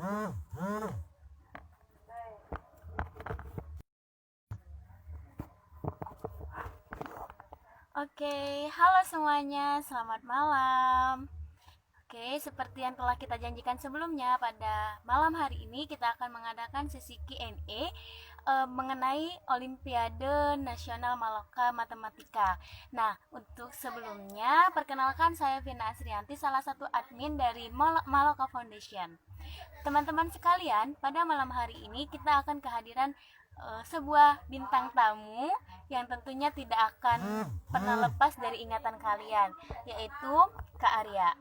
Oke, halo semuanya, selamat malam. Oke, seperti yang telah kita janjikan sebelumnya, pada malam hari ini kita akan mengadakan sesi Q&A mengenai Olimpiade Nasional Maloka Matematika. Nah, untuk sebelumnya, perkenalkan saya Vina Asrianti, salah satu admin dari Maloka Foundation. Teman-teman sekalian, pada malam hari ini kita akan kehadiran sebuah bintang tamu yang tentunya tidak akan pernah lepas dari ingatan kalian, yaitu Kak Arya.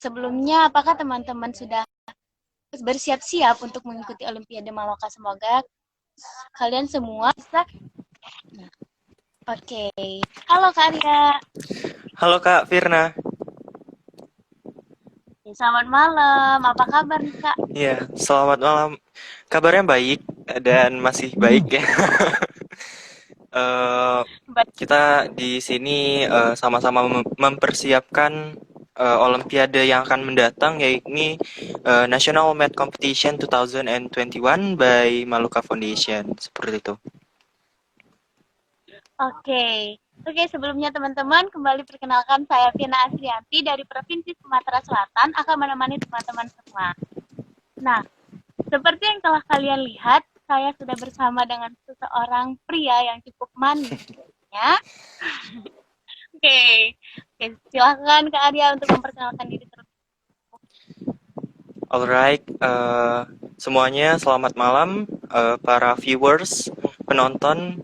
Sebelumnya, apakah teman-teman sudah bersiap-siap untuk mengikuti Olimpiade Maloka? Semoga kalian semua bisa. Oke, halo Kak Arya. Halo Kak Firna. Selamat malam, apa kabar nih Kak? Iya, selamat malam. Kabarnya baik dan masih baik ya. Eh, kita di sini sama-sama mempersiapkan Olimpiade yang akan mendatang, yaitu National Math Competition 2021 by Maluka Foundation. Seperti itu. Oke, sebelumnya teman-teman, kembali perkenalkan saya Vina Asrianti dari Provinsi Sumatera Selatan akan menemani teman-teman semua. Nah, seperti yang telah kalian lihat, saya sudah bersama dengan seseorang pria yang cukup manis. Ya. Oke, silakan Kak Arya untuk memperkenalkan diri terlebih. Alright, semuanya selamat malam para viewers, penonton,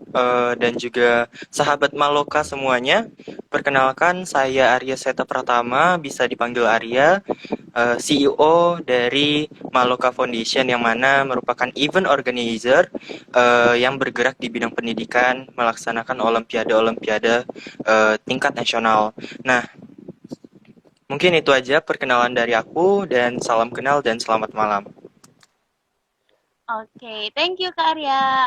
dan juga sahabat Maloka semuanya. Perkenalkan, saya Arya Seta Pratama, bisa dipanggil Arya, CEO dari Maloka Foundation, yang mana merupakan event organizer yang bergerak di bidang pendidikan, melaksanakan olimpiade-olimpiade tingkat nasional. Nah, mungkin itu aja perkenalan dari aku, dan salam kenal dan selamat malam. Oke, thank you Kak Arya.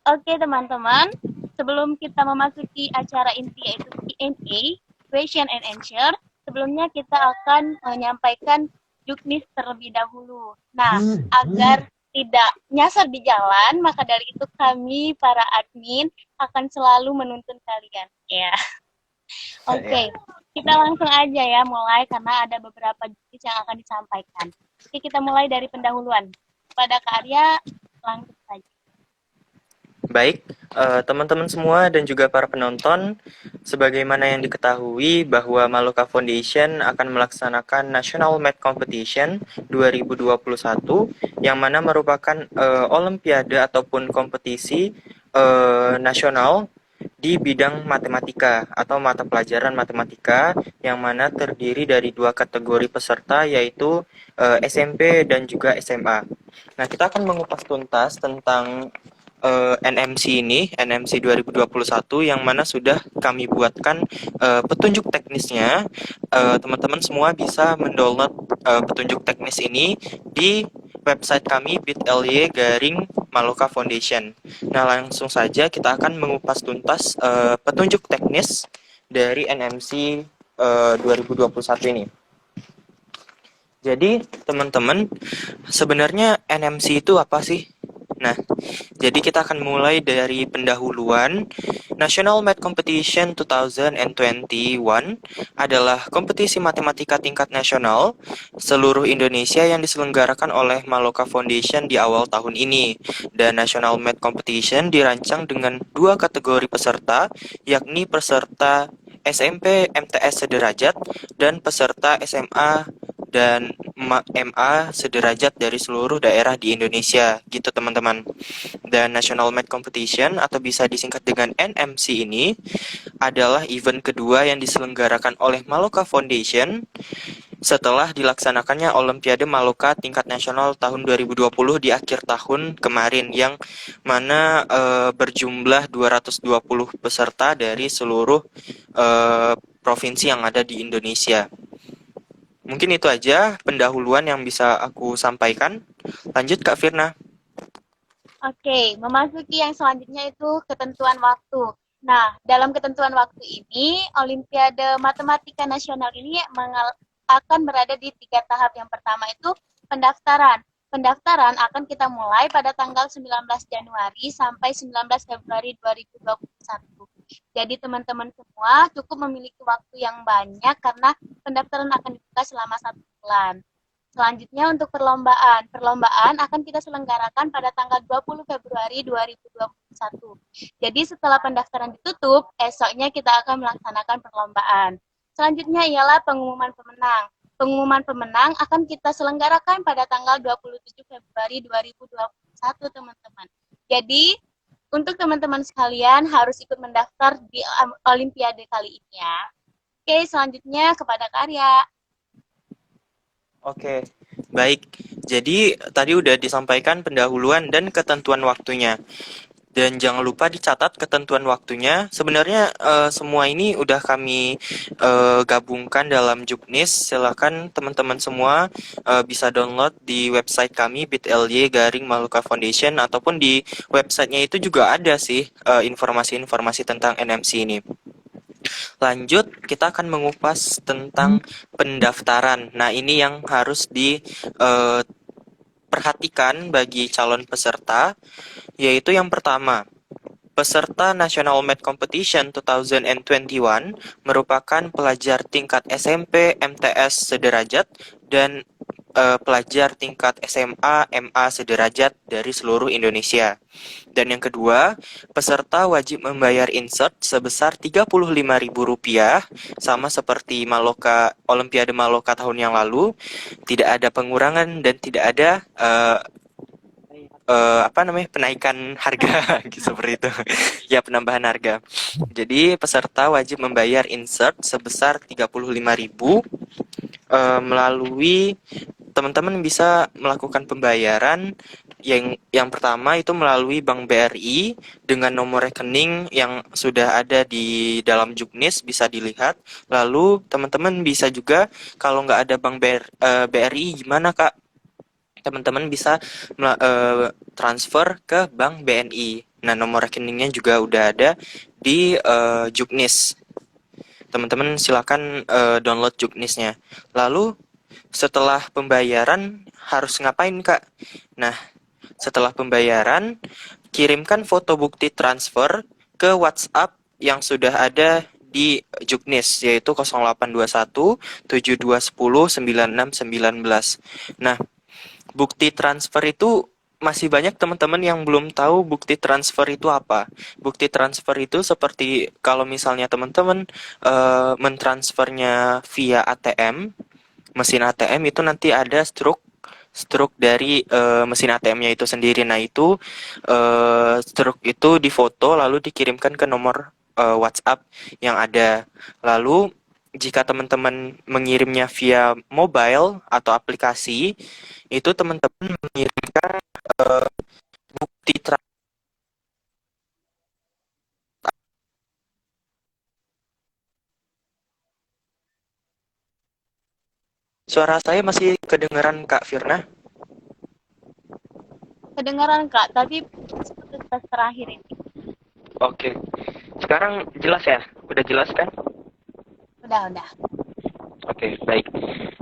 Oke teman-teman, sebelum kita memasuki acara inti yaitu Q&A, question and answer, sebelumnya kita akan menyampaikan juknis terlebih dahulu. Nah, agar tidak nyasar di jalan, maka dari itu kami para admin akan selalu menuntun kalian. Ya. Oke, kita langsung aja ya mulai karena ada beberapa juknis yang akan disampaikan. Oke, kita mulai dari pendahuluan. Pada Kak Arya, langsung saja. Baik, teman-teman semua dan juga para penonton, sebagaimana yang diketahui bahwa Maloka Foundation akan melaksanakan National Math Competition 2021, yang mana merupakan olimpiade ataupun kompetisi nasional di bidang matematika atau mata pelajaran matematika, yang mana terdiri dari dua kategori peserta, yaitu SMP dan juga SMA. Nah, kita akan mengupas tuntas tentang NMC ini, NMC 2021, yang mana sudah kami buatkan petunjuk teknisnya. Teman-teman semua bisa mendownload petunjuk teknis ini di website kami bit.ly/Maloka Foundation. Nah, langsung saja kita akan mengupas tuntas petunjuk teknis dari NMC 2021 ini. Jadi, teman-teman, sebenarnya NMC itu apa sih? Nah, jadi kita akan mulai dari pendahuluan. National Math Competition 2021 adalah kompetisi matematika tingkat nasional seluruh Indonesia yang diselenggarakan oleh Maloka Foundation di awal tahun ini. Dan National Math Competition dirancang dengan dua kategori peserta, yakni peserta SMP MTS sederajat dan peserta SMA dan MA sederajat dari seluruh daerah di Indonesia, gitu teman-teman. Dan National Math Competition atau bisa disingkat dengan NMC ini adalah event kedua yang diselenggarakan oleh Maloka Foundation setelah dilaksanakannya Olimpiade Maloka tingkat nasional tahun 2020 di akhir tahun kemarin, yang mana berjumlah 220 peserta dari seluruh provinsi yang ada di Indonesia. Mungkin itu aja pendahuluan yang bisa aku sampaikan. Lanjut Kak Firna. Oke, memasuki yang selanjutnya itu ketentuan waktu. Nah, dalam ketentuan waktu ini, Olimpiade Matematika Nasional ini akan berada di 3 tahap. Yang pertama itu pendaftaran. Pendaftaran akan kita mulai pada tanggal 19 Januari sampai 19 Februari 2021. Jadi teman-teman semua cukup memiliki waktu yang banyak karena pendaftaran akan dibuka selama 1 bulan. Selanjutnya untuk perlombaan. Perlombaan akan kita selenggarakan pada tanggal 20 Februari 2021. Jadi setelah pendaftaran ditutup, esoknya kita akan melaksanakan perlombaan. Selanjutnya ialah pengumuman pemenang. Pengumuman pemenang akan kita selenggarakan pada tanggal 27 Februari 2021, teman-teman. Jadi, untuk teman-teman sekalian harus ikut mendaftar di Olimpiade kali ini ya. Oke, selanjutnya kepada Karya. Oke, baik. Jadi tadi udah disampaikan pendahuluan dan ketentuan waktunya. Dan jangan lupa dicatat ketentuan waktunya. Sebenarnya semua ini udah kami gabungkan dalam Juknis. Silakan teman-teman semua bisa download di website kami bit.ly/Maluka Foundation, ataupun di websitenya itu juga ada sih informasi-informasi tentang NMC ini. Lanjut, kita akan mengupas tentang pendaftaran. Nah, ini yang harus diperhatikan bagi calon peserta, yaitu yang pertama, peserta National Math Competition 2021 merupakan pelajar tingkat SMP, MTS sederajat, dan pelajar tingkat SMA, MA sederajat dari seluruh Indonesia. Dan yang kedua, peserta wajib membayar insert sebesar Rp35.000, sama seperti Olimpiade Maloka tahun yang lalu. Tidak ada pengurangan dan tidak ada penaikan harga seperti itu. Ya, penambahan harga. Jadi peserta wajib membayar insert sebesar 35.000 melalui teman-teman bisa melakukan pembayaran yang pertama itu melalui Bank BRI dengan nomor rekening yang sudah ada di dalam Juknis, bisa dilihat. Lalu teman-teman bisa juga, kalau nggak ada Bank BRI gimana Kak? Teman-teman bisa transfer ke Bank BNI. Nah, nomor rekeningnya juga udah ada di Juknis. Teman-teman silakan download Juknisnya. Lalu setelah pembayaran harus ngapain Kak? Nah, setelah pembayaran kirimkan foto bukti transfer ke WhatsApp yang sudah ada di Juknis, yaitu 0821 7210 9619. Nah, bukti transfer itu masih banyak teman-teman yang belum tahu bukti transfer itu apa. Bukti transfer itu seperti kalau misalnya teman-teman mentransfernya via ATM, mesin ATM itu nanti ada struk dari mesin ATM-nya itu sendiri. Nah, itu struk itu difoto lalu dikirimkan ke nomor WhatsApp yang ada. Lalu jika teman-teman mengirimnya via mobile atau aplikasi, itu teman-teman mengirimkan bukti Suara saya masih kedengaran Kak Firna? Kedengaran Kak, tadi putus terakhir ini. Oke. Sekarang jelas ya? Udah jelas kan? Udah. Oke, baik.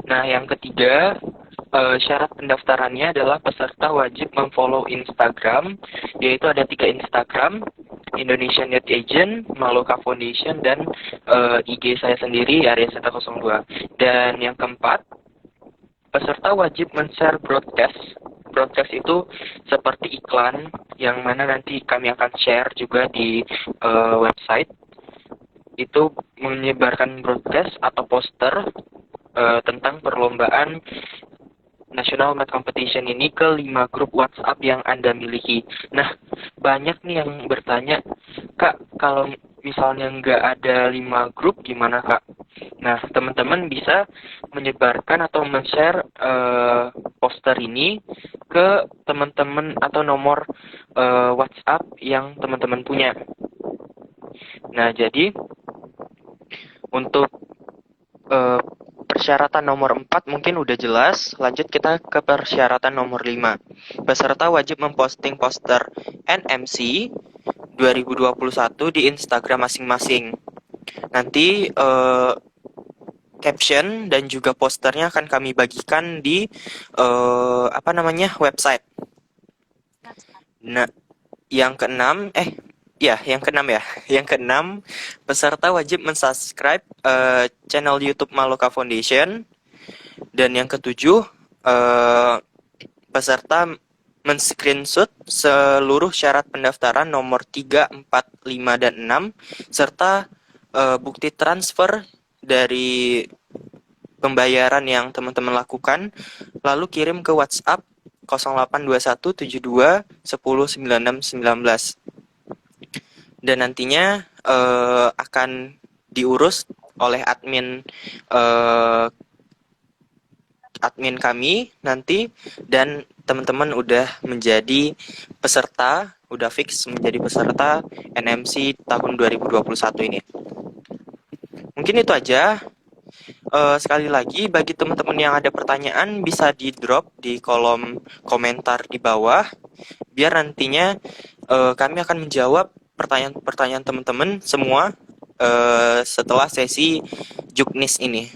Nah, yang ketiga, syarat pendaftarannya adalah peserta wajib memfollow Instagram, yaitu ada 3 Instagram, Indonesian Youth Agent, Maloka Foundation, dan IG saya sendiri, Arya102. Dan yang keempat, peserta wajib men-share broadcast. Broadcast itu seperti iklan, yang mana nanti kami akan share juga di website. Itu menyebarkan broadcast atau poster tentang perlombaan National Math Competition ini ke 5 grup WhatsApp yang Anda miliki. Nah, banyak nih yang bertanya, Kak, kalau misalnya nggak ada 5 grup, gimana Kak? Nah, teman-teman bisa menyebarkan atau men-share poster ini ke teman-teman atau nomor WhatsApp yang teman-teman punya. Nah, jadi untuk persyaratan nomor 4 mungkin udah jelas. Lanjut kita ke persyaratan nomor 5. Peserta wajib memposting poster NMC 2021 di Instagram masing-masing. Nanti caption dan juga posternya akan kami bagikan di website. Nah, yang keenam, yang keenam ya. Yang keenam, peserta wajib mensubscribe channel YouTube Maloka Foundation. Dan yang ketujuh, peserta men-screenshot seluruh syarat pendaftaran nomor 3, 4, 5, dan 6, serta bukti transfer dari pembayaran yang teman-teman lakukan, lalu kirim ke WhatsApp 0821 72 10 96 19. Dan nantinya akan diurus oleh admin kami nanti, dan teman-teman udah menjadi peserta, udah fix menjadi peserta NMC tahun 2021 ini. Mungkin itu aja. Sekali lagi, bagi teman-teman yang ada pertanyaan bisa di-drop di kolom komentar di bawah, biar nantinya kami akan menjawab pertanyaan-pertanyaan teman-teman semua setelah sesi Juknis ini.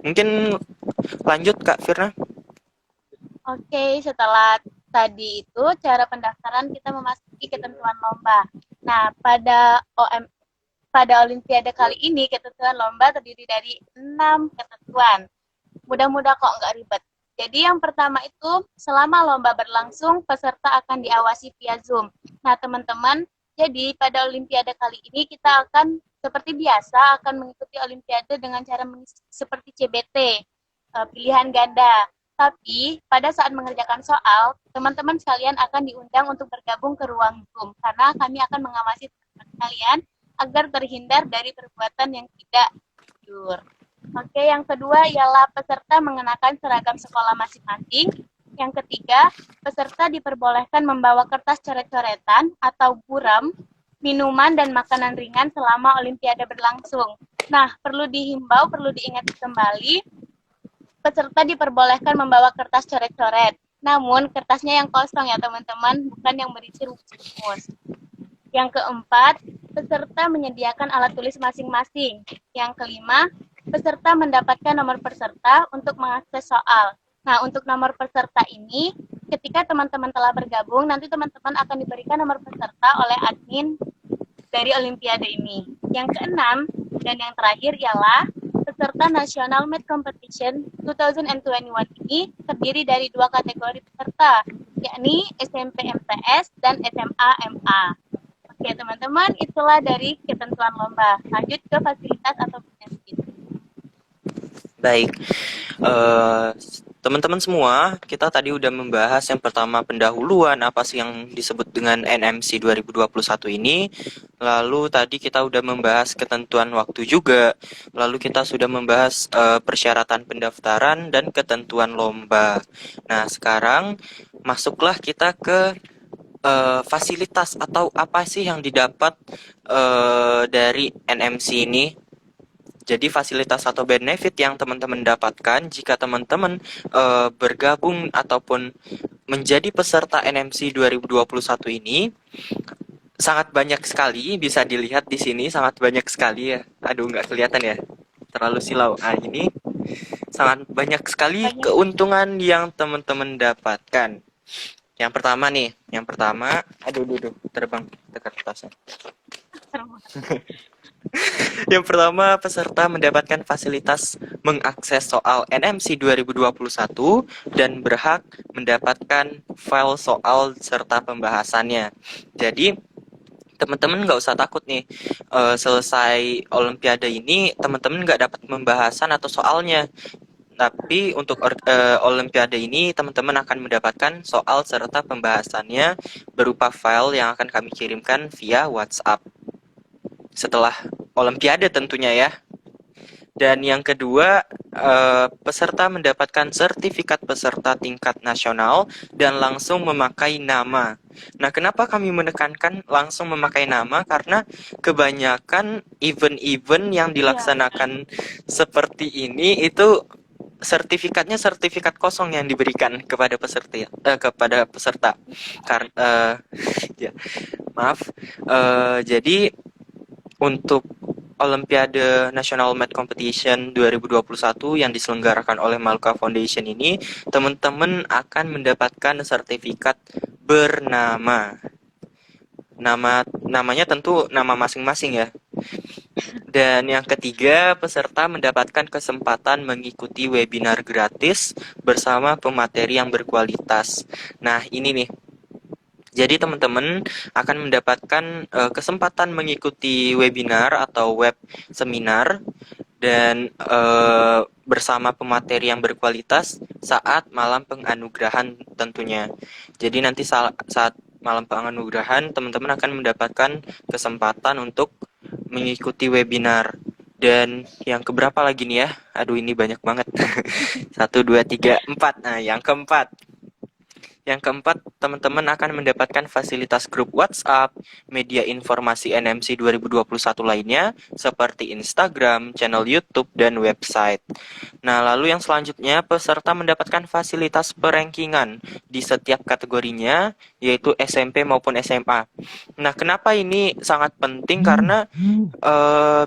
Mungkin lanjut Kak Firna. Oke, setelah tadi itu cara pendaftaran, kita memasuki ketentuan lomba. Nah, pada Olimpiade kali ini ketentuan lomba terdiri dari 6 ketentuan. Mudah-mudah kok, nggak ribet. Jadi yang pertama itu, selama lomba berlangsung, peserta akan diawasi via Zoom. Nah, teman-teman, jadi pada Olimpiade kali ini kita akan seperti biasa akan mengikuti Olimpiade dengan cara seperti CBT, pilihan ganda. Tapi pada saat mengerjakan soal, teman-teman sekalian akan diundang untuk bergabung ke ruang Zoom karena kami akan mengawasi teman-teman sekalian agar terhindar dari perbuatan yang tidak jujur. Oke, yang kedua ialah peserta mengenakan seragam sekolah masing-masing. Yang ketiga, peserta diperbolehkan membawa kertas coret-coretan atau buram, minuman dan makanan ringan selama Olimpiade berlangsung. Nah, perlu diingat kembali, peserta diperbolehkan membawa kertas coret-coret. Namun, kertasnya yang kosong ya teman-teman, bukan yang berisi rumus. Yang keempat, peserta menyediakan alat tulis masing-masing. Yang kelima, peserta mendapatkan nomor peserta untuk mengakses soal. Nah, untuk nomor peserta ini, ketika teman-teman telah bergabung, nanti teman-teman akan diberikan nomor peserta oleh admin dari Olimpiade ini. Yang keenam, dan yang terakhir ialah peserta National Math Competition 2021 ini terdiri dari 2 kategori peserta, yakni SMP MTS dan SMA MA. Oke teman-teman, itulah dari ketentuan lomba. Lanjut ke fasilitas atau benefit. Baik, teman-teman semua, kita tadi udah membahas yang pertama pendahuluan, apa sih yang disebut dengan NMC 2021 ini. Lalu tadi kita udah membahas ketentuan waktu juga. Lalu kita sudah membahas persyaratan pendaftaran dan ketentuan lomba. Nah, sekarang masuklah kita ke fasilitas atau apa sih yang didapat dari NMC ini. Jadi fasilitas atau benefit yang teman-teman dapatkan jika teman-teman bergabung ataupun menjadi peserta NMC 2021 ini sangat banyak sekali, bisa dilihat di sini sangat banyak sekali ya. Aduh, nggak kelihatan ya, terlalu silau. Ini sangat banyak sekali keuntungan yang teman-teman dapatkan. Yang pertama, aduh, terbang dekat tasnya. Yang pertama, peserta mendapatkan fasilitas mengakses soal NMC 2021 dan berhak mendapatkan file soal serta pembahasannya. Jadi, teman-teman nggak usah takut nih, selesai Olimpiade ini, teman-teman nggak dapat pembahasan atau soalnya. Tapi untuk Olimpiade ini, teman-teman akan mendapatkan soal serta pembahasannya berupa file yang akan kami kirimkan via WhatsApp. Setelah Olimpiade tentunya ya. Dan yang kedua, peserta mendapatkan sertifikat peserta tingkat nasional dan langsung memakai nama. Nah, kenapa kami menekankan langsung memakai nama? Karena kebanyakan event-event yang dilaksanakan seperti ini itu sertifikatnya sertifikat kosong yang diberikan kepada peserta. Karena ya, maaf. Jadi untuk Olimpiade National Math Competition 2021 yang diselenggarakan oleh Malka Foundation ini, teman-teman akan mendapatkan sertifikat bernama. Namanya tentu nama masing-masing ya. Dan yang ketiga, peserta mendapatkan kesempatan mengikuti webinar gratis bersama pemateri yang berkualitas. Nah, ini nih. Jadi teman-teman akan mendapatkan kesempatan mengikuti webinar atau web seminar dan bersama pemateri yang berkualitas saat malam penganugerahan tentunya. Jadi nanti saat malam penganugerahan teman-teman akan mendapatkan kesempatan untuk mengikuti webinar. Dan yang keberapa lagi nih ya? Aduh, ini banyak banget. 1, 2, 3, 4. Nah, yang keempat. Yang keempat, teman-teman akan mendapatkan fasilitas grup WhatsApp, media informasi NMC 2021 lainnya, seperti Instagram, channel YouTube, dan website. Nah, lalu yang selanjutnya, peserta mendapatkan fasilitas perankingan di setiap kategorinya, yaitu SMP maupun SMA. Nah, kenapa ini sangat penting? Karena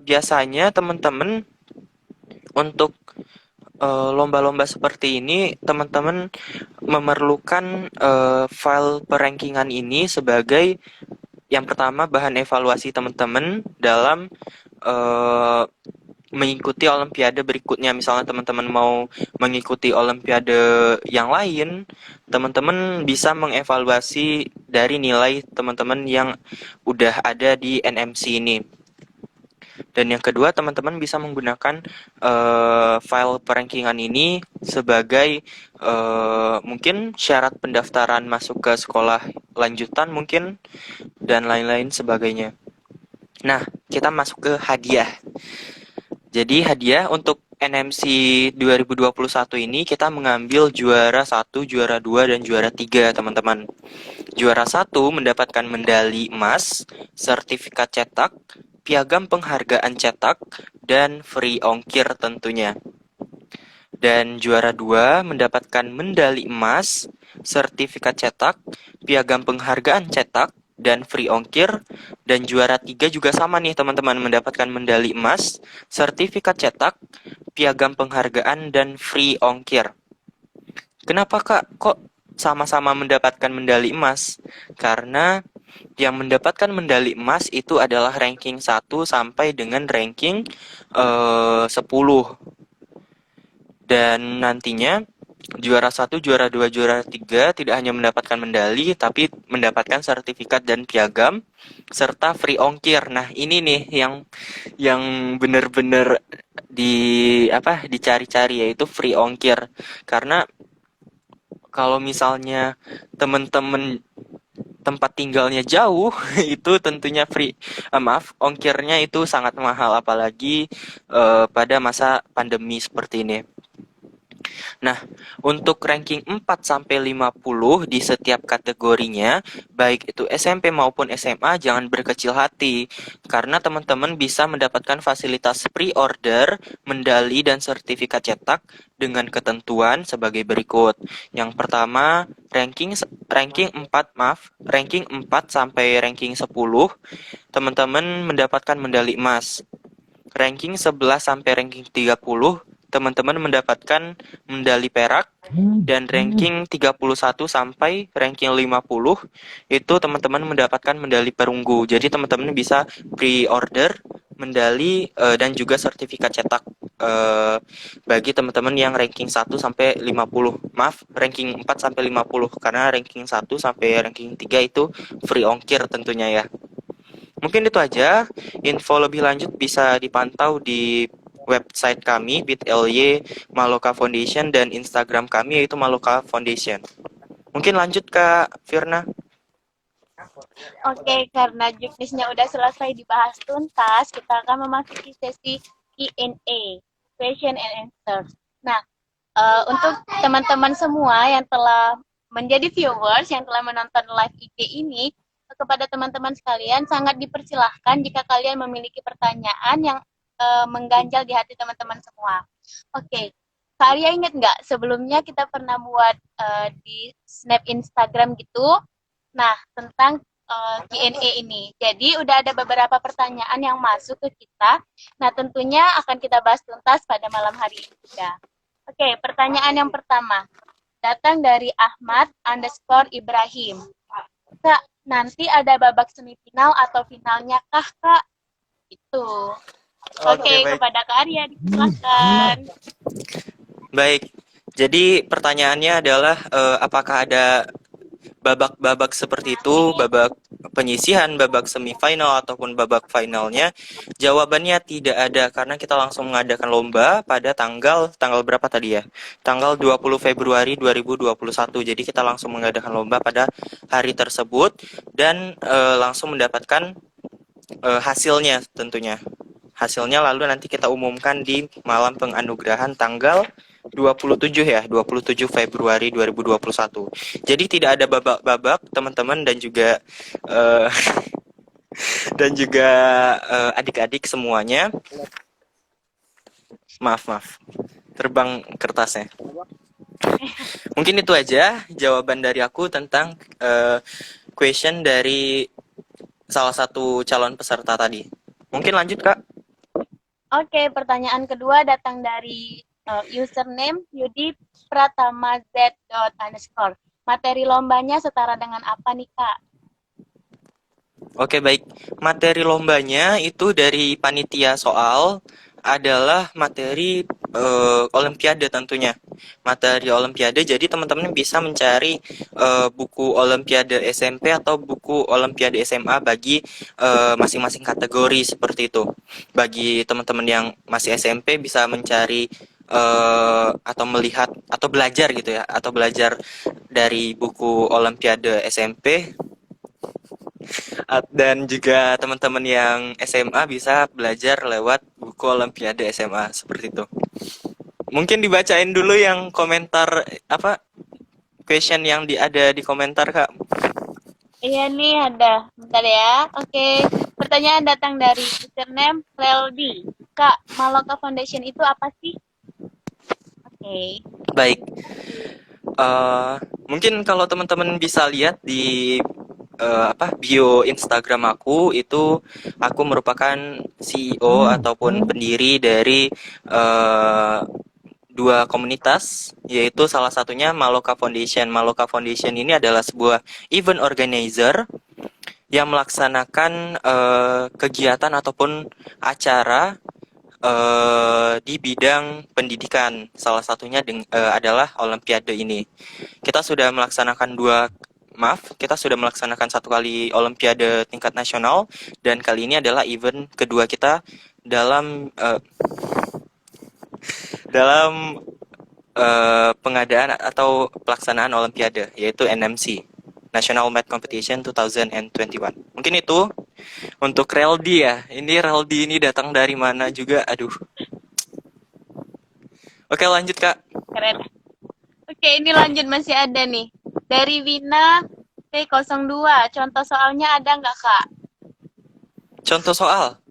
biasanya teman-teman untuk lomba-lomba seperti ini, teman-teman memerlukan file perankingan ini sebagai yang pertama bahan evaluasi teman-teman dalam uh, mengikuti olimpiade berikutnya. Misalnya teman-teman mau mengikuti olimpiade yang lain, teman-teman bisa mengevaluasi dari nilai teman-teman yang udah ada di NMC ini. Dan yang kedua, teman-teman bisa menggunakan file perankingan ini sebagai mungkin syarat pendaftaran masuk ke sekolah lanjutan mungkin, dan lain-lain sebagainya. Nah, kita masuk ke hadiah. Jadi hadiah untuk NMC 2021 ini kita mengambil juara 1, juara 2, dan juara 3, teman-teman. Juara 1 mendapatkan medali emas, sertifikat cetak, piagam penghargaan cetak, dan free ongkir tentunya. Dan juara 2 mendapatkan medali emas, sertifikat cetak, piagam penghargaan cetak, dan free ongkir. Dan juara 3 juga sama nih teman-teman, mendapatkan medali emas, sertifikat cetak, piagam penghargaan, dan free ongkir. Kenapa Kak? Kok sama-sama mendapatkan medali emas? Karena yang mendapatkan medali emas itu adalah ranking 1 sampai dengan ranking 10. Dan nantinya juara 1, juara 2, juara 3 tidak hanya mendapatkan medali, tapi mendapatkan sertifikat dan piagam serta free ongkir. Nah, ini nih yang benar-benar dicari-cari, yaitu free ongkir. Karena kalau misalnya teman-teman tempat tinggalnya jauh, itu tentunya ongkirnya itu sangat mahal, apalagi pada masa pandemi seperti ini. Nah, untuk ranking 4 sampai 50 di setiap kategorinya, baik itu SMP maupun SMA, jangan berkecil hati karena teman-teman bisa mendapatkan fasilitas pre-order, medali dan sertifikat cetak dengan ketentuan sebagai berikut. Yang pertama, ranking 4 sampai ranking 10, teman-teman mendapatkan medali emas. Ranking 11 sampai ranking 30, teman-teman mendapatkan medali perak. Dan ranking 31 sampai ranking 50 itu teman-teman mendapatkan medali perunggu. Jadi teman-teman bisa pre-order medali dan juga sertifikat cetak bagi teman-teman yang ranking 1 sampai 50. Maaf, ranking 4 sampai 50 karena ranking 1 sampai ranking 3 itu free ongkir tentunya ya. Mungkin itu aja. Info lebih lanjut bisa dipantau di website kami bit.ly Maloka Foundation dan Instagram kami yaitu Maloka Foundation. Mungkin lanjut Kak Firna. Oke, karena juknisnya udah selesai dibahas tuntas, kita akan memasuki sesi Q&A, question and answer. Nah, untuk teman-teman semua yang telah menjadi viewers, yang telah menonton live IG ini, kepada teman-teman sekalian, sangat dipersilahkan jika kalian memiliki pertanyaan yang mengganjal di hati teman-teman semua. Oke, Kak Arya inget nggak sebelumnya kita pernah buat di snap Instagram gitu. Nah, tentang Q&A ini. Jadi udah ada beberapa pertanyaan yang masuk ke kita. Nah, tentunya akan kita bahas tuntas pada malam hari ini juga. Oke, pertanyaan yang pertama. Datang dari Ahmad underscore Ibrahim. Kak, nanti ada babak semifinal atau finalnya kah, Kak? Itu. Oke, Oke, baik. kepada Kak Arya, silakan. Baik. Jadi pertanyaannya adalah apakah ada babak-babak seperti itu, babak penyisihan, babak semifinal ataupun babak finalnya? Jawabannya tidak ada karena kita langsung mengadakan lomba pada tanggal berapa tadi ya? Tanggal 20 Februari 2021. Jadi kita langsung mengadakan lomba pada hari tersebut dan langsung mendapatkan hasilnya tentunya. Hasilnya lalu nanti kita umumkan di malam penganugerahan tanggal 27 Februari 2021. Jadi tidak ada babak-babak teman-teman dan juga uh, dan juga adik-adik semuanya. Maaf. Terbang kertasnya. Mungkin itu aja jawaban dari aku tentang question dari salah satu calon peserta tadi. Mungkin lanjut, Kak. Oke, pertanyaan kedua datang dari username Yudi Pratama Z. underscore. Materi lombanya setara dengan apa nih, Kak? Oke, baik. Materi lombanya itu dari panitia soal adalah materi olimpiade tentunya. Materi olimpiade, jadi teman-teman bisa mencari buku olimpiade SMP atau buku olimpiade SMA bagi masing-masing kategori seperti itu. Bagi teman-teman yang masih SMP bisa mencari atau melihat atau belajar gitu ya, atau belajar dari buku olimpiade SMP. Dan juga teman-teman yang SMA bisa belajar lewat buku Olimpiade SMA seperti itu. Mungkin dibacain dulu yang komentar apa question yang ada di komentar, Kak. Iya nih ada. Bentar ya. Oke. Pertanyaan datang dari username Reldi. Kak, Maloka Foundation itu apa sih? Oke. Baik. Mungkin kalau teman-teman bisa lihat di bio Instagram aku itu aku merupakan CEO ataupun pendiri dari dua komunitas, yaitu salah satunya Maloka Foundation. Maloka Foundation ini adalah sebuah event organizer yang melaksanakan kegiatan ataupun acara di bidang pendidikan. Salah satunya adalah Olimpiade ini. Kita sudah melaksanakan kita sudah melaksanakan satu kali Olimpiade tingkat nasional dan kali ini adalah event kedua kita dalam pengadaan atau pelaksanaan Olimpiade, yaitu NMC, National Math Competition 2021. Mungkin itu untuk Reldi ya. Ini Reldi ini datang dari mana juga, aduh. Oke, lanjut, Kak. Keren. Oke, ini lanjut masih ada nih. Dari Wina P02. Contoh soalnya ada nggak, Kak? Contoh soal.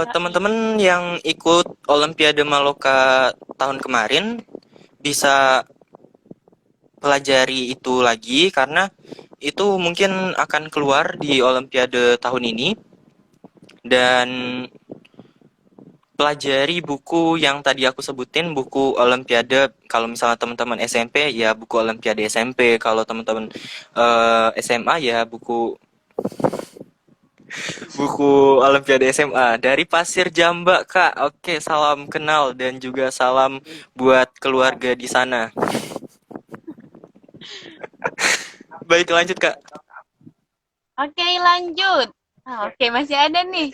Teman-teman yang ikut Olimpiade Maloka tahun kemarin bisa pelajari itu lagi karena itu mungkin akan keluar di Olimpiade tahun ini, dan pelajari buku yang tadi aku sebutin, buku Olimpiade. Kalau misalnya teman-teman SMP ya buku Olimpiade SMP, kalau teman-teman SMA ya buku Olimpiade SMA dari Pasir Jamba, Kak. Oke, salam kenal dan juga salam buat keluarga di sana. Baik, lanjut, Kak. Oke, lanjut. Oke, masih ada nih.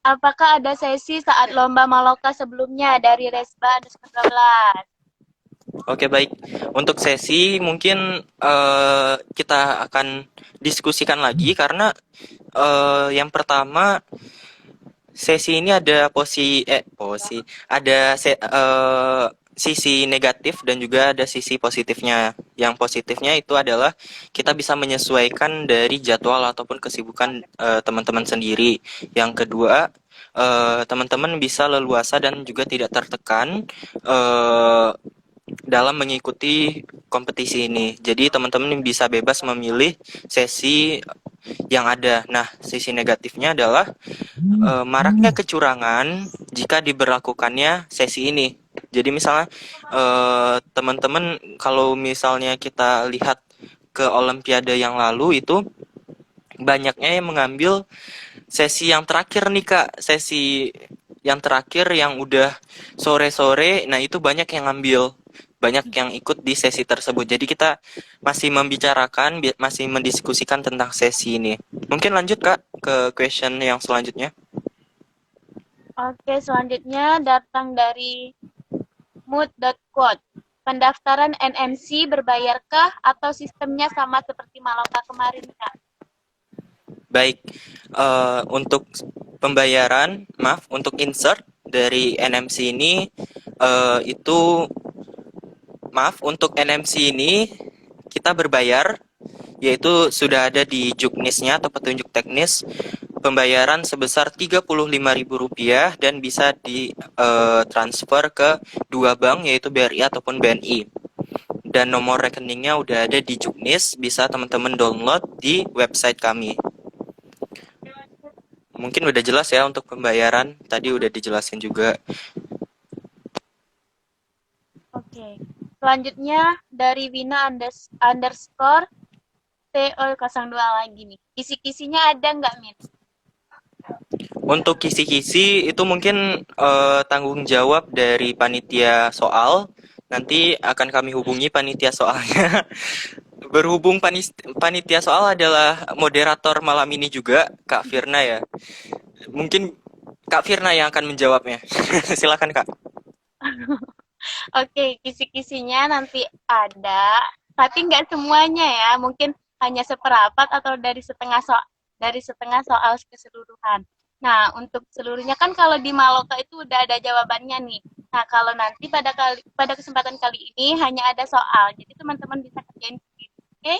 Apakah ada sesi saat lomba Maloka sebelumnya dari Resba 12? Oke, baik. Untuk sesi mungkin kita akan diskusikan lagi karena yang pertama sesi ini ada ada sisi negatif dan juga ada sisi positifnya. Yang positifnya itu adalah kita bisa menyesuaikan dari jadwal ataupun kesibukan teman-teman sendiri. Yang kedua, teman-teman bisa leluasa dan juga tidak tertekan eh, dalam mengikuti kompetisi ini. Jadi teman-teman bisa bebas memilih sesi yang ada. Nah, sisi negatifnya adalah maraknya kecurangan jika diberlakukannya sesi ini. Jadi misalnya teman-teman kalau misalnya kita lihat ke Olimpiade yang lalu itu banyaknya yang mengambil sesi yang terakhir nih Kak, sesi yang terakhir yang udah sore-sore, nah itu banyak yang ngambil, banyak yang ikut di sesi tersebut. Jadi kita masih membicarakan, masih mendiskusikan tentang sesi ini. Mungkin lanjut Kak ke question yang selanjutnya. Oke, selanjutnya datang dari mood.quote. Pendaftaran NMC berbayarkah atau sistemnya sama seperti Maloka kemarin, Kak? Baik, untuk pembayaran, maaf, untuk insert dari NMC ini itu, maaf, untuk NMC ini kita berbayar, yaitu sudah ada di juknisnya atau petunjuk teknis pembayaran sebesar Rp35.000 dan bisa ditransfer ke dua bank yaitu BRI ataupun BNI. Dan nomor rekeningnya udah ada di juknis, bisa teman-teman download di website kami. Mungkin udah jelas ya untuk pembayaran, tadi udah dijelasin juga. Oke. Selanjutnya dari Wina underscore TO02 lagi nih. Kisi-kisinya ada nggak, Min? Untuk kisi-kisi itu mungkin tanggung jawab dari panitia soal. Nanti akan kami hubungi panitia soalnya. Berhubung panitia soal adalah moderator malam ini juga, Kak Firna ya. Mungkin Kak Firna yang akan menjawabnya. Silakan Kak. Oke, kisi-kisinya nanti ada, tapi nggak semuanya ya. Mungkin hanya seperempat atau dari setengah soal keseluruhan. Nah, untuk seluruhnya kan kalau di Maloka itu udah ada jawabannya nih. Nah, kalau nanti pada kesempatan kali ini hanya ada soal, jadi teman-teman bisa kerjain sendiri. Oke?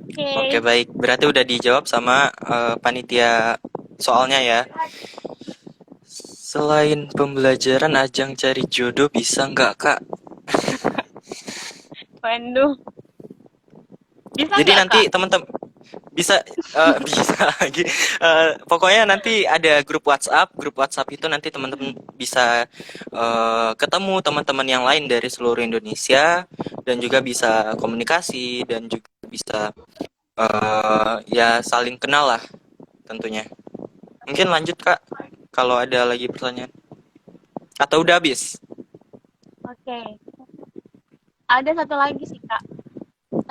Oke. Oke baik, berarti udah dijawab sama panitia soalnya ya. Selain pembelajaran ajang cari jodoh bisa nggak Kak? Waduh, bisa Jadi nggak, nanti Kak? teman-teman bisa bisa lagi. Pokoknya nanti ada grup WhatsApp itu nanti teman-teman bisa ketemu teman-teman yang lain dari seluruh Indonesia dan juga bisa komunikasi dan juga bisa ya saling kenal lah tentunya. Mungkin lanjut Kak kalau ada lagi pertanyaan atau udah habis. Oke. Ada satu lagi sih, Kak.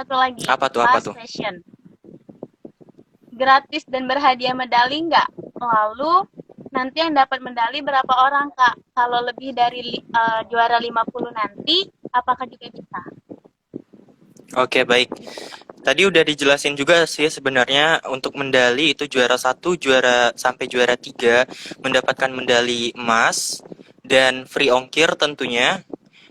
Satu lagi. Apa Last tuh? question. Gratis dan berhadiah medali nggak? Lalu nanti yang dapat medali berapa orang, Kak? Kalau lebih dari juara 50 nanti, apakah juga bisa? Oke baik. Tadi udah dijelasin juga sih sebenarnya untuk medali itu juara 1, juara sampai juara 3 mendapatkan medali emas dan free ongkir tentunya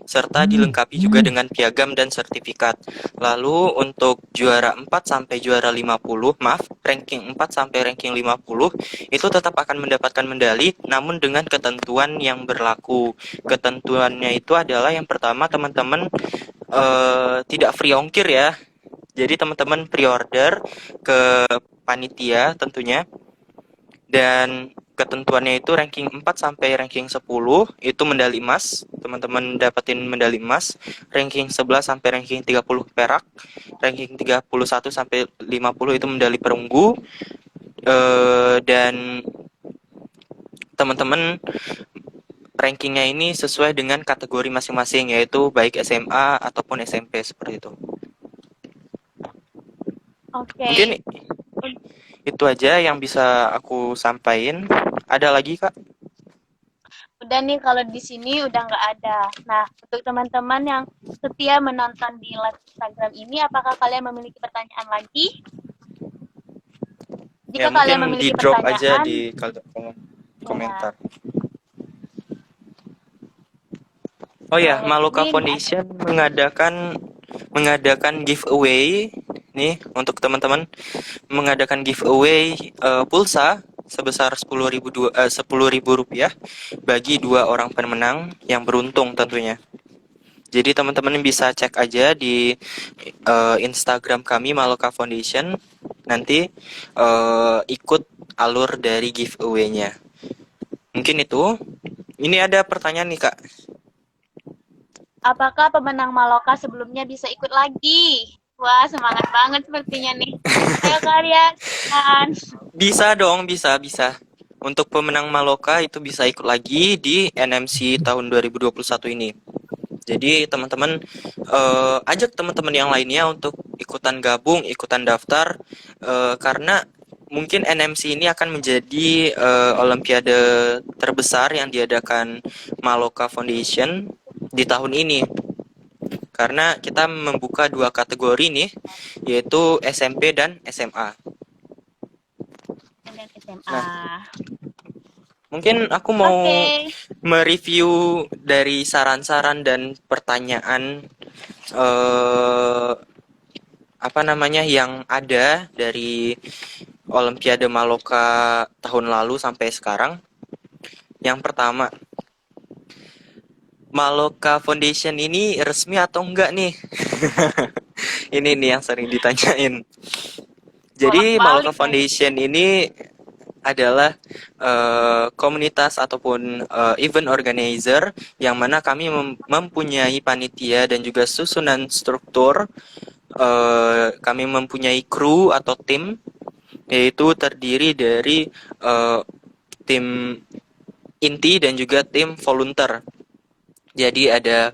serta dilengkapi juga dengan piagam dan sertifikat. Lalu untuk juara 4 sampai juara 50, maaf, ranking 4 sampai ranking 50 itu tetap akan mendapatkan medali namun dengan ketentuan yang berlaku. Ketentuannya itu adalah yang pertama teman-teman tidak free ongkir ya. Jadi teman-teman pre-order ke panitia tentunya dan ketentuannya itu ranking 4 sampai ranking 10 itu medali emas. Teman-teman dapetin medali emas. Ranking 11 sampai ranking 30 perak. Ranking 31 sampai 50 itu medali perunggu. Dan teman-teman rankingnya ini sesuai dengan kategori masing-masing yaitu baik SMA ataupun SMP seperti itu. Oke. Mungkin itu aja yang bisa aku sampaikan. Ada lagi Kak? Udah nih kalau di sini udah nggak ada. Nah, untuk teman-teman yang setia menonton di live Instagram ini, apakah kalian memiliki pertanyaan lagi? Ya Jika kalian mungkin di memiliki drop aja pertanyaan, di ya, komentar. Oh ya, Kalau Maloka ini Foundation mengadakan giveaway nih untuk teman-teman, mengadakan giveaway pulsa sebesar 10.000 rupiah bagi 2 orang pemenang yang beruntung tentunya. Jadi teman-teman bisa cek aja di Instagram kami Maloka Foundation, nanti ikut alur dari giveaway-nya. Mungkin itu. Ini ada pertanyaan nih Kak. apakah pemenang Maloka sebelumnya bisa ikut lagi? Wah, semangat banget sepertinya nih. Ayo kalian. Bisa dong, bisa. Untuk pemenang Maloka itu bisa ikut lagi di NMC tahun 2021 ini. Jadi teman-teman ajak teman-teman yang lainnya untuk ikutan gabung, ikutan daftar, karena mungkin NMC ini akan menjadi olimpiade terbesar yang diadakan Maloka Foundation di tahun ini. Karena kita membuka 2 kategori nih, yaitu SMP dan SMA. Dan Nah, SMA. mungkin aku mau Oke. mereview dari saran-saran dan pertanyaan eh, apa namanya yang ada dari Olimpiade Maloka tahun lalu sampai sekarang. Yang pertama, Maloka Foundation ini resmi atau enggak nih? Ini nih yang sering ditanyain. Jadi Maloka Bolak-balik nih. Foundation ini adalah komunitas ataupun event organizer yang mana kami mempunyai panitia dan juga susunan struktur. Kami mempunyai kru atau tim, yaitu terdiri dari tim inti dan juga tim volunteer. Jadi ada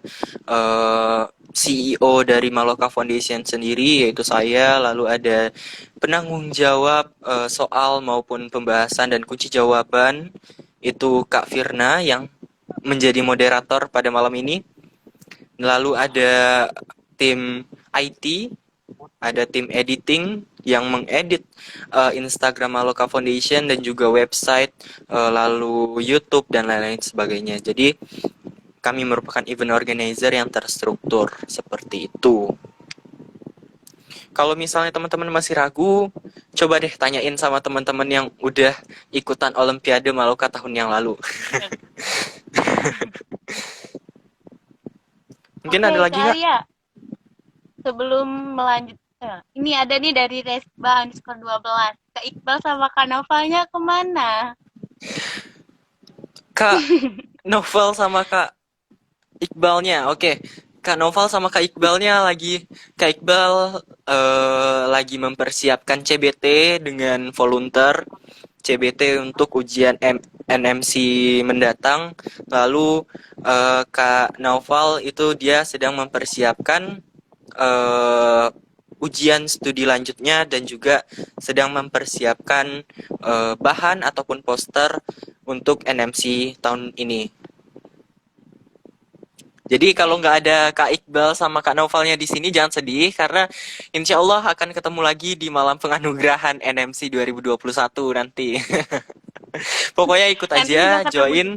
CEO dari Maloka Foundation sendiri, yaitu saya, lalu ada penanggung jawab soal maupun pembahasan dan kunci jawaban, itu Kak Firna yang menjadi moderator pada malam ini. Lalu ada tim IT, ada tim editing yang mengedit Instagram Maloka Foundation dan juga website, lalu YouTube dan lain-lain sebagainya. Jadi kami merupakan event organizer yang terstruktur seperti itu. Kalau misalnya teman-teman masih ragu, coba deh tanyain sama teman-teman yang udah ikutan Olimpiade Maloka tahun yang lalu. Mungkin Oke, ada lagi Kak nggak? Arya. Sebelum melanjut, ini ada nih dari Resba underscore 12. Kak Iqbal sama Kak Novalnya kemana? Kak Novel sama Kak Iqbalnya, oke. Kak Novel sama Kak Iqbalnya Kak Iqbal lagi mempersiapkan CBT dengan volunteer CBT untuk ujian NMC mendatang. Lalu Kak Novel itu dia sedang mempersiapkan ujian studi lanjutnya dan juga sedang mempersiapkan bahan ataupun poster untuk NMC tahun ini. Jadi kalau nggak ada Kak Iqbal sama Kak Novalnya di sini jangan sedih karena insya Allah akan ketemu lagi di malam penganugerahan NMC 2021 nanti. Pokoknya ikut Nanti juga aja, ketemu di join.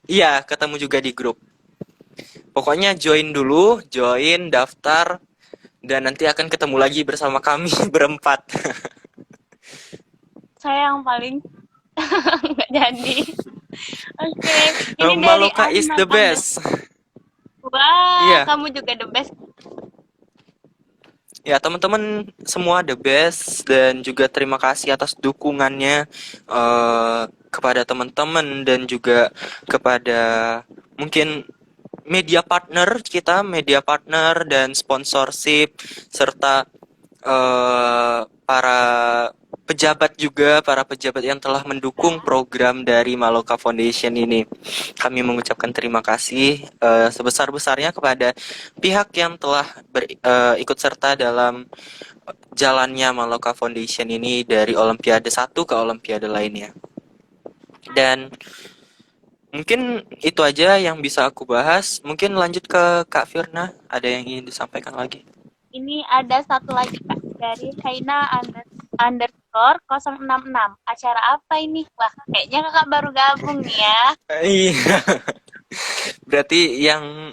Iya, ketemu juga di grup. Pokoknya join dulu, join, daftar, dan nanti akan ketemu lagi bersama kami berempat. saya yang paling nggak jadi. Oke, ini dari Maloka is Ahmad the best. Wah, Iya, kamu juga the best. ya teman-teman semua the best dan juga terima kasih atas dukungannya kepada teman-teman dan juga kepada mungkin media partner dan sponsorship serta para pejabat yang telah mendukung program dari Maloka Foundation ini. Kami mengucapkan terima kasih sebesar-besarnya kepada pihak yang telah ikut serta dalam jalannya Maloka Foundation ini dari Olimpiade 1 ke Olimpiade lainnya. Dan mungkin itu aja yang bisa aku bahas. Mungkin lanjut ke Kak Firna, ada yang ingin disampaikan lagi? Ini ada satu lagi Kak dari Haina underscore 066. Acara apa ini? Wah, kayaknya kakak baru gabung nih ya. Iya. Berarti yang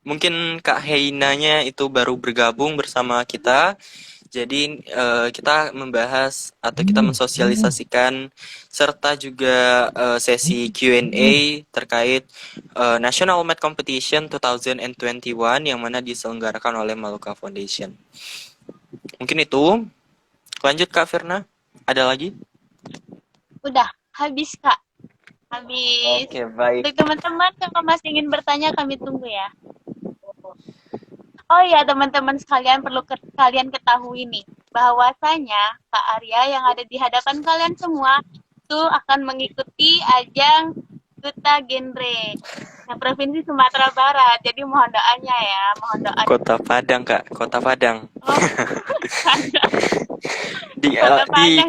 mungkin Kak Heinanya itu baru bergabung bersama kita. Jadi kita membahas atau kita mensosialisasikan serta juga sesi Q&A terkait National Math Competition 2021 yang mana diselenggarakan oleh Maluka Foundation. Mungkin itu. Lanjut Kak Firna. Ada lagi? Udah, habis Kak. Habis. Oke, baik. Untuk teman-teman yang masih ingin bertanya, kami tunggu ya. Oh iya, teman-teman sekalian perlu kalian ketahui nih, bahwasanya Kak Arya yang ada di hadapan kalian semua itu akan mengikuti ajang Duta Genre. Nah, Provinsi Sumatera Barat. Jadi mohon doanya ya, mohon doa. Kota Padang, Kak. Kota Padang. Oh, Di Kota di Padang.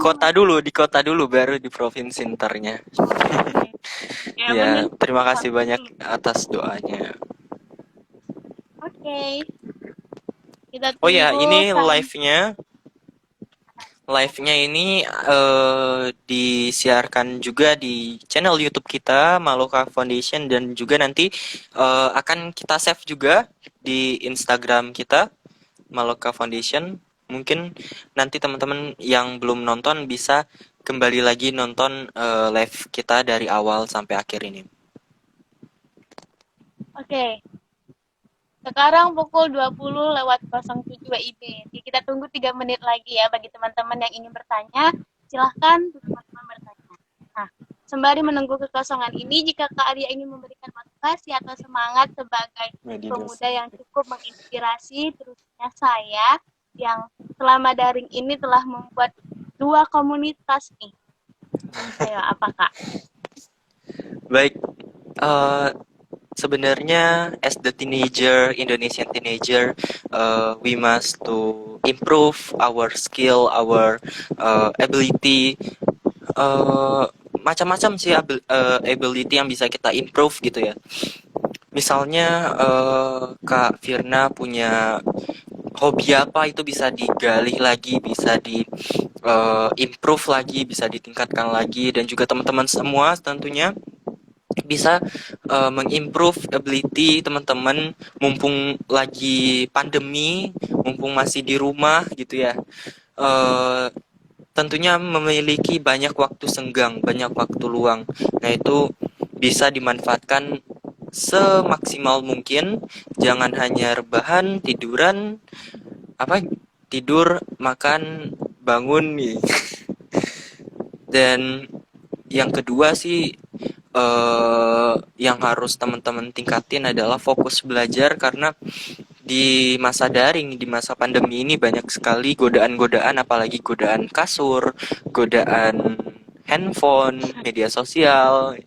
kota dulu baru di provinsi entarnya. Ya, Ya, benar. terima kasih banyak atas doanya. Oke. Kita Oh ya, tunggu ini sampai live-nya ini disiarkan juga di channel YouTube kita Maluka Foundation dan juga nanti akan kita save juga di Instagram kita Maluka Foundation. Mungkin nanti teman-teman yang belum nonton bisa kembali lagi nonton live kita dari awal sampai akhir ini. Oke. Sekarang pukul 20:07 WIB. Jadi kita tunggu 3 menit lagi ya bagi teman-teman yang ingin bertanya. Silahkan teman-teman bertanya. Nah, sembari menunggu kekosongan ini, jika Kak Arya ingin memberikan motivasi atau semangat sebagai pemuda yang cukup menginspirasi, terusnya saya yang selama daring ini telah membuat 2 komunitas nih. Ayo, apa Kak? Baik, sebenarnya as the teenager, Indonesian teenager, we must to improve our skill, our ability, macam-macam sih ability yang bisa kita improve gitu ya. Misalnya Kak Firna punya hobi apa itu bisa digali lagi, bisa di improve lagi, bisa ditingkatkan lagi dan juga teman-teman semua tentunya bisa mengimprove ability teman-teman mumpung lagi pandemi, mumpung masih di rumah gitu ya. Tentunya memiliki banyak waktu senggang, banyak waktu luang. Nah, itu bisa dimanfaatkan semaksimal mungkin. Jangan hanya rebahan, tiduran, tidur, makan, bangun nih. Dan yang kedua sih yang harus teman-teman tingkatin adalah fokus belajar karena di masa daring, di masa pandemi ini banyak sekali godaan-godaan, apalagi godaan kasur, godaan handphone, media sosial,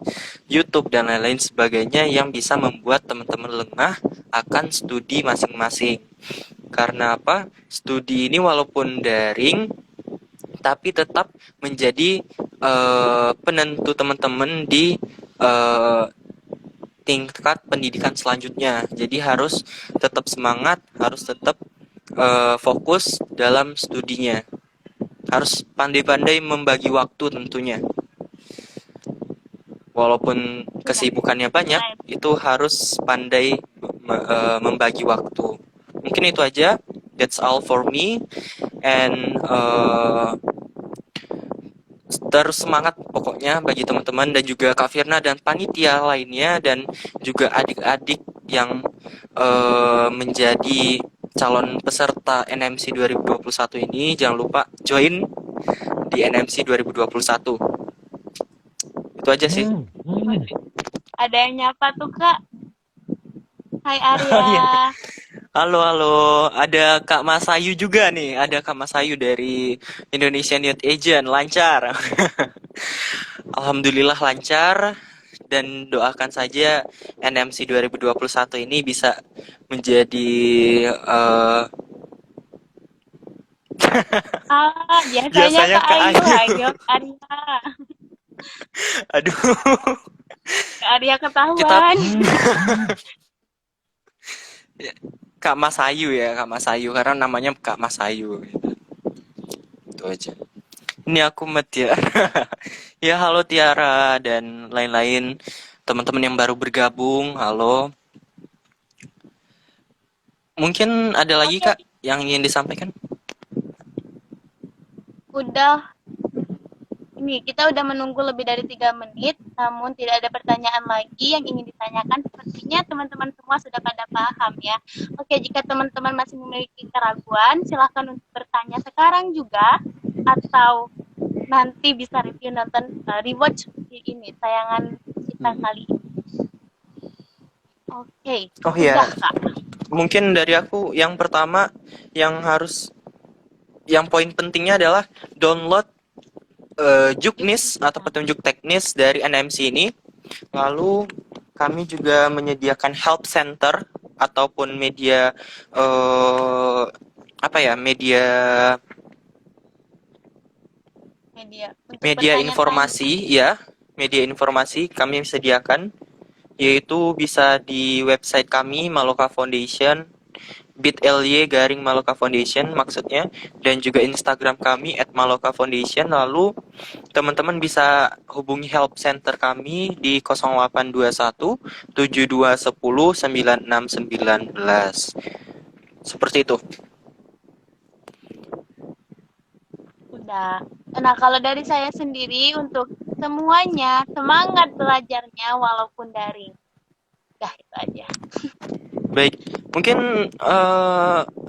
YouTube dan lain-lain sebagainya yang bisa membuat teman-teman lengah akan studi masing-masing. Karena apa? Studi ini walaupun daring tapi tetap menjadi penentu teman-teman di tingkat pendidikan selanjutnya. Jadi harus tetap semangat, harus tetap fokus dalam studinya. Harus pandai-pandai membagi waktu tentunya. Walaupun kesibukannya banyak, itu harus pandai membagi waktu. Mungkin itu aja. That's all for me. And terus semangat pokoknya bagi teman-teman dan juga Kak Firna dan panitia lainnya dan juga adik-adik yang menjadi calon peserta NMC 2021 ini. Jangan lupa join di NMC 2021. Itu aja sih. Ada yang nyapa tuh Kak. Hai Arya. Halo, ada Kak Mas Ayu juga nih. Ada Kak Mas Ayu dari Indonesian Youth Agent. Lancar. Alhamdulillah lancar. Dan doakan saja NMC 2021 ini bisa menjadi biasanya Kak Ayu. Ayo Arya. Aduh. Kak Arya ketahuan. Kak Mas Ayu ya, Kak Mas Ayu karena namanya Kak Mas Ayu gitu. Itu aja. Ini aku Met ya. Ya halo Tiara dan lain-lain. teman-teman yang baru bergabung, halo. Mungkin ada lagi Oke, Kak yang ingin disampaikan? udah. Ini kita udah menunggu lebih dari 3 menit, namun tidak ada pertanyaan lagi yang ingin ditanyakan. Sepertinya teman-teman semua sudah pada paham ya. Oke, jika teman-teman masih memiliki keraguan, silahkan untuk bertanya sekarang juga, atau nanti bisa review nonton rewatch ini tayangan kita kali ini. Oke, Oh udah iya, Kak. mungkin dari aku yang pertama yang poin pentingnya adalah download juknis atau petunjuk teknis dari NMC ini. Lalu kami juga menyediakan help center ataupun media media Media untuk media bertanya-tanya. informasi ya, media informasi kami sediakan, yaitu bisa di website kami Maloka Foundation, bit.ly/Maloka Foundation maksudnya, dan juga Instagram kami @maloka_foundation. Lalu teman-teman bisa hubungi help center kami di 0821 7210 9619. Seperti itu. Udah. Nah, kalau dari saya sendiri untuk semuanya, semangat belajarnya walaupun daring. Udah itu aja. Baik, mungkin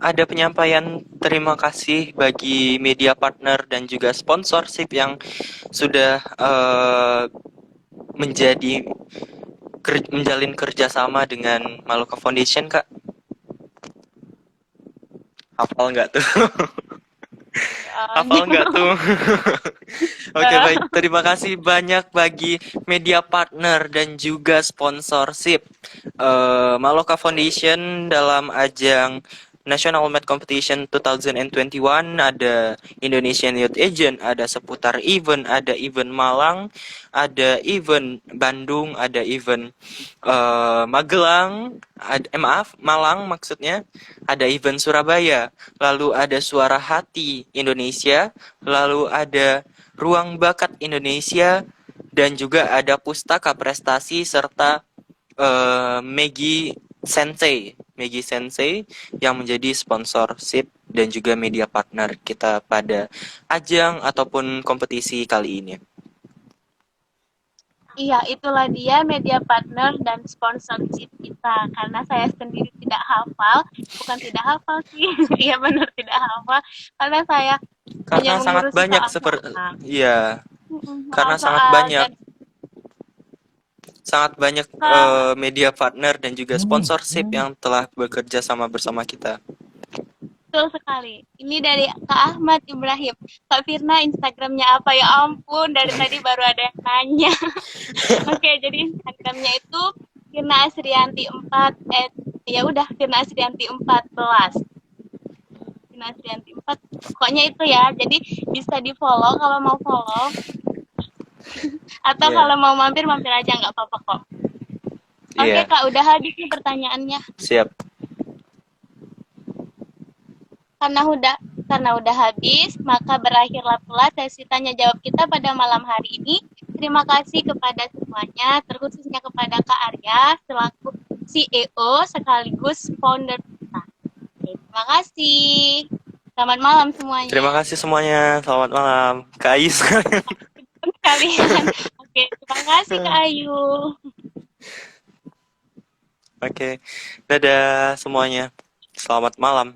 ada penyampaian terima kasih bagi media partner dan juga sponsorship yang sudah menjalin kerjasama dengan Maloka Foundation, Kak. Hafal nggak tuh? Hafal nggak tuh? Oke, baik. Terima kasih banyak bagi media partner dan juga sponsorship Maloka Foundation dalam ajang National Math Competition 2021. Ada Indonesian Youth Agent, ada seputar event, ada event Malang, ada event Bandung, ada event Magelang, Malang maksudnya, ada event Surabaya, lalu ada Suara Hati Indonesia, lalu ada Ruang Bakat Indonesia, dan juga ada Pustaka Prestasi serta Maggie Sensei yang menjadi sponsorship dan juga media partner kita pada ajang ataupun kompetisi kali ini. Iya, itulah dia media partner dan sponsorship kita. Karena saya sendiri tidak hafal, bukan tidak hafal sih, iya benar tidak hafal. Karena saya hanya Karena sangat mengurusi banyak seperti soal-soal. ya, karena Soal-soal dan sangat banyak kalau media partner dan juga sponsorship yang telah bekerja sama bersama kita. betul sekali. Ini dari Kak Ahmad Ibrahim. Kak Firna Instagramnya apa? Ya ampun, dari tadi baru ada yang nanya. Oke, jadi Instagramnya itu Firna Asrianti 4 ya udah Firna Asrianti 14. Firna Asrianti 4. Pokoknya itu ya. Jadi bisa di-follow kalau mau follow. Atau kalau mau mampir aja nggak apa-apa kok. Oke, Kak, udah habis nih pertanyaannya. Siap. Karena udah habis, maka berakhirlah pula sesi tanya jawab kita pada malam hari ini. Terima kasih kepada semuanya, terkhususnya kepada Kak Arya selaku CEO sekaligus founder kita. Oke, terima kasih. Selamat malam semuanya. Terima kasih semuanya. Selamat malam. Kak Ayu Kalian. Oke, terima kasih Kak Ayu. Oke. Dadah semuanya. Selamat malam.